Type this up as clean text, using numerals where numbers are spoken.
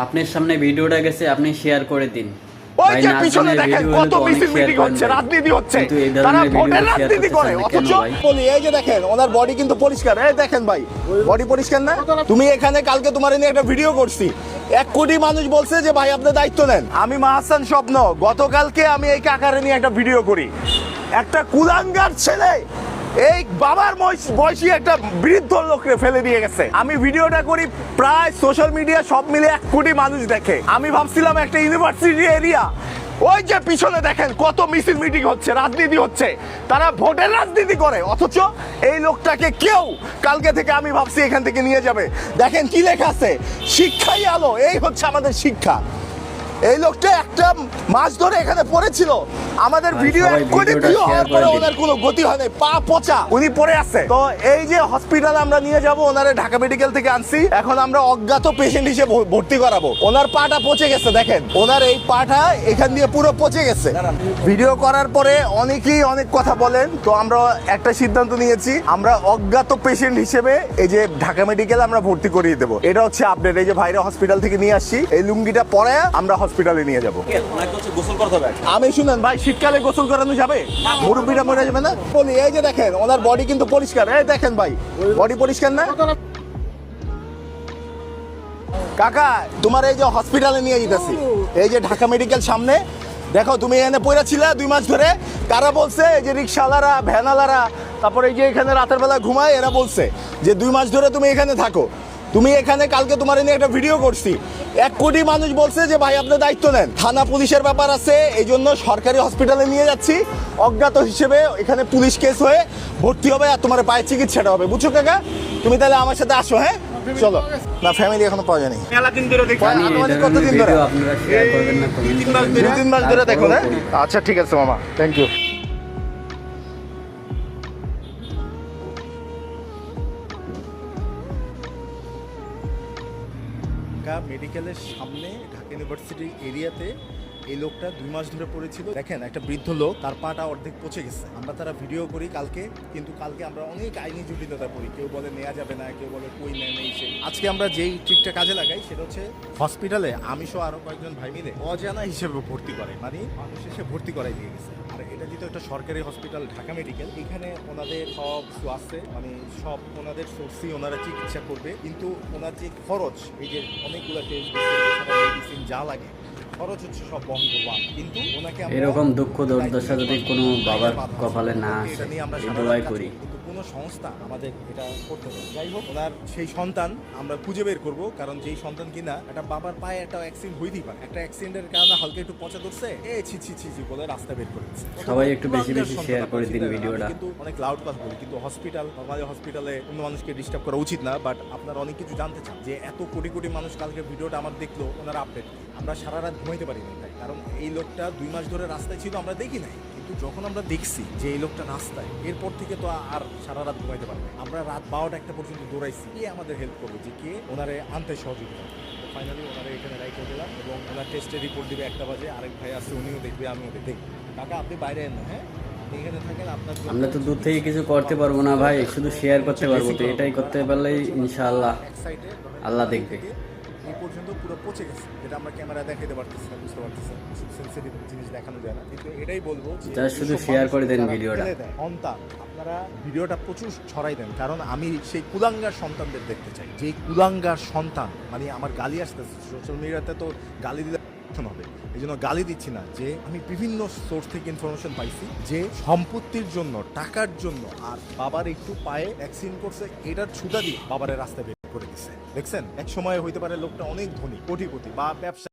আপনার সামনে ভিডিওটা গেছে, আপনি শেয়ার করে দিন। ওই যে পিছনে দেখেন কত মিছিল মিটিং হচ্ছে, রাজনীতি হচ্ছে, তারা ভোটের রাজনীতি করে। অথচ বলি এই যে দেখেন ওনার বডি কিন্তু পরিষ্কার, এই দেখেন ভাই বডি পরিষ্কার না? তুমি এখানে কালকে তোমার নিয়ে একটা ভিডিও করছি, 1 কোটি মানুষ বলছে যে ভাই আপনি দায়িত্ব নেন। আমি মাহসান স্বপ্ন, গতকালকে আমি এই কাকারে নিয়ে একটা ভিডিও করি, একটা কুলাঙ্গার ছেলে এই বাবার বয়সী একটা বৃদ্ধ লোককে ফেলে দিয়ে গেছে। আমি ভিডিওটা করি, প্রায় সোশ্যাল মিডিয়া সব মিলে 1 কোটি মানুষ দেখে। আমি ভাবছিলাম একটা ইউনিভার্সিটি এরিয়া, ওই যে পিছনে দেখেন কত মিছিল মিটিং হচ্ছে, রাজনীতি হচ্ছে, তারা ভোটের রাজনীতি করে। অথচ এই লোকটাকে কেউ কালকে থেকে আমি ভাবছি এখান থেকে নিয়ে যাবে। দেখেন কি লেখা আছে, শিক্ষাই আলো, এই হচ্ছে আমাদের শিক্ষা। এই লোকটা একটা মাস ধরে এখানে পড়েছিল, আমাদের ভিডিও 1 কোটি ভিউ হওয়ার পরে ওনার কোনো গতি হয় নাই, পা পচা উনি পড়ে আছে। তো এই যে হসপিটালে আমরা নিয়ে যাব, ওনারে ঢাকা মেডিকেল থেকে আনছি, এখন আমরা অজ্ঞাত পেশেন্ট হিসেবে ভর্তি করাবো। ওনার পাটা পচে গেছে, দেখেন ওনার এই পাটা এখান দিয়ে পুরো পচে গেছে। ভিডিও করার পরে অনেকেই অনেক কথা বলেন, তো আমরা একটা সিদ্ধান্ত নিয়েছি, আমরা অজ্ঞাত পেশেন্ট হিসেবে এই যে ঢাকা মেডিকেল আমরা ভর্তি করিয়ে দেবো। এটা হচ্ছে আপডেট। এই যে ভাইরা হসপিটাল থেকে নিয়ে আসছি, এই লুঙ্গিটা পরে আমরা হসপিটালে নিয়ে যাবো। আমি শুনেন ভাই, শীতকালে গোসল করানো যাবে? মুরব্বীরা মরে যাবে না? বলি এই যে দেখেন ওনার বডি কিন্তু পরিষ্কার, এই দেখেন ভাই বডি পরিষ্কার না? কাকা তোমার এই যে হসপিটালে নিয়ে যেতেছি, এই যে ঢাকা মেডিকেল সামনে, দেখো তুমি এখানে পড়ে ছিলা 2 মাস ধরে। কারা বলছে? এই যে রিক্সাওয়ালারা, ভ্যানওয়ালারা, তারপরে এই যে এখানে রাতের বেলা ঘুমায়, এরা বলছে যে 2 মাস ধরে তুমি এখানে থাকো। তুমি এখানে কালকে তোমার নিয়ে একটা ভিডিও করছি, 1 কোটি মানুষ বলছে যে ভাই আপনি দায়িত্ব নেন। থানা পুলিশের ব্যাপার আছে, এই জন্য সরকারি হসপিটালে নিয়ে যাচ্ছি, অজ্ঞাত হিসেবে এখানে পুলিশ কেস হয়ে ভর্তি হবে আর তোমার পায়ের চিকিৎসাটা হবে, বুঝছো কাকা? তুমি তাহলে আমার সাথে আসো, হ্যাঁ চলো। না ফ্যামিলি এখনো পাওয়া যায়নি। কতদিন ধরে? আপনারা শেয়ার করবেন না, কমেন্ট করবেন না। 2-3 মাস ধরে দেখো না? আচ্ছা ঠিক আছে মামা, থ্যাংক ইউ। মেডিকেলের সামনে ঢাকা ইউনিভার্সিটি এরিয়াতে এই লোকটা 2 মাস ধরে পড়েছিল। দেখেন একটা বৃদ্ধ লোক, তার পাটা অর্ধেক পচে গেছে। আমরা তারা ভিডিও করি কালকে, কিন্তু কালকে আমরা অনেক আইনি জটিলতা করি, কেউ বলে নেওয়া যাবে না, কেউ বলে কই নেই সেই। আজকে আমরা যেই ট্রিকটা কাজে লাগাই সেটা হচ্ছে হসপিটালে আমি সহ আরো কয়েকজন ভাই মিলে অজানা হিসেবে ভর্তি করে, মানে মানুষ এসে ভর্তি করাই দিয়ে গেছে। আর এটা যেহেতু একটা সরকারি হসপিটাল ঢাকা মেডিকেল, এখানে ওনাদের সব কিছু আছে, মানে সব ওনাদের সোর্সই ওনারা চিকিৎসা করবে, কিন্তু ওনার যে খরচ, এই যে অনেকগুলো টেস্ট মেডিসিন যা লাগে খরচ হচ্ছে সব বহন করবো। কিন্তু ওনাকে এরকম দুঃখ দুর্দশা যদি কোনো বাবার কপালে না আসে, এই দোয়াই করি। কিন্তু কোনো সংস্থা আমাদের এটা করতে হবে। যাই হোক, ওনার সেই সন্তান আমরা খুঁজে বের করব, কারণ যেই সন্তান কিনা একটা বাবার পায়ে একটা অ্যাক্সিডেন্ট হইতেই পারে, একটা অ্যাক্সিডেন্টের কারণে হালকা একটু পচা ধরছে, ছি ছি ছি ছি বলে রাস্তা বের করে দিচ্ছে। সবাই একটু বেশি বেশি শেয়ার করে দিন ভিডিওটা। কিন্তু অনেক লাউড কথা বলি, কিন্তু হসপিটাল, নরমালি হসপিটালে অন্য মানুষকে ডিস্টার্ব করা উচিত না। বাট আপনারা অনেক কিছু জানতে চান যে এত কোটি কোটি মানুষ কালকে ভিডিওটা আমার দেখলো, ওনারা আপডেট। আমরা সারা রাত ঘুমাইতে পারিনি ভাই, কারণ এই লোকটা 2 মাস ধরে রাস্তায় ছিল, আমরা দেখি নাই। কিন্তু যখন আমরা দেখছি যে এই লোকটা রাস্তায়, এরপর থেকে তো আর সারা রাত ঘুমাইতে পারবে। আমরা রাত 12টা-1টা পর্যন্ত দৌড়াইছি, কে আমাদের হেল্প করবে, যে কে ওনারে আনতে সহযোগিতা। তো ফাইনালি ওনারা এখানে রাইখে দিলাম, এবং ওনার টেস্টের রিপোর্ট দিবে 1টা বাজে। আরেক ভাই আছে, উনিও দেখবে, আমিও দেখব। কাকা আপনি বাইরে এন না, হ্যাঁ এখানে থাকেন। আপনার আমরা তো দূর থেকে কিছু করতে পারবো না ভাই, শুধু শেয়ার করতে পারবো। তো এটাই করতে পারলেই ইনশাআল্লাহ আল্লাহ দেখবে। এই পর্যন্ত পুরো পচে গেছে, যেটা আমরা ক্যামেরা দেখাতে পারতেছি না, বুঝতে পারতেছি না, সেন্সিটিভ জিনিস দেখানো যায় না। কিন্তু এটাই বলবো যে শুধু শেয়ার করে দেন ভিডিওটা। সন্তান, আপনারা ভিডিওটা প্রচুর ছড়াই দেন, কারণ আমি সেই কুলাঙ্গার সন্তানদের দেখতে চাই। যে কুলাঙ্গার সন্তান, মানে আমার গালি আসতেছে সোশ্যাল মিডিয়াতে, তো গালি দিলে হবে, এই জন্য গালি দিচ্ছি না। যে আমি বিভিন্ন সোর্স থেকে ইনফরমেশন পাইছি যে সম্পত্তির জন্য, টাকার জন্য, আর বাবার একটু পায়ে অ্যাক্সিডেন্ট করছে, এটার ছুতা দিয়ে বাবারের রাস্তায় বের করে দিচ্ছে। দেখছেন, এক সময় হইতে পারে লোকটা অনেক ধনী, কোটিপতি বা ব্যবসা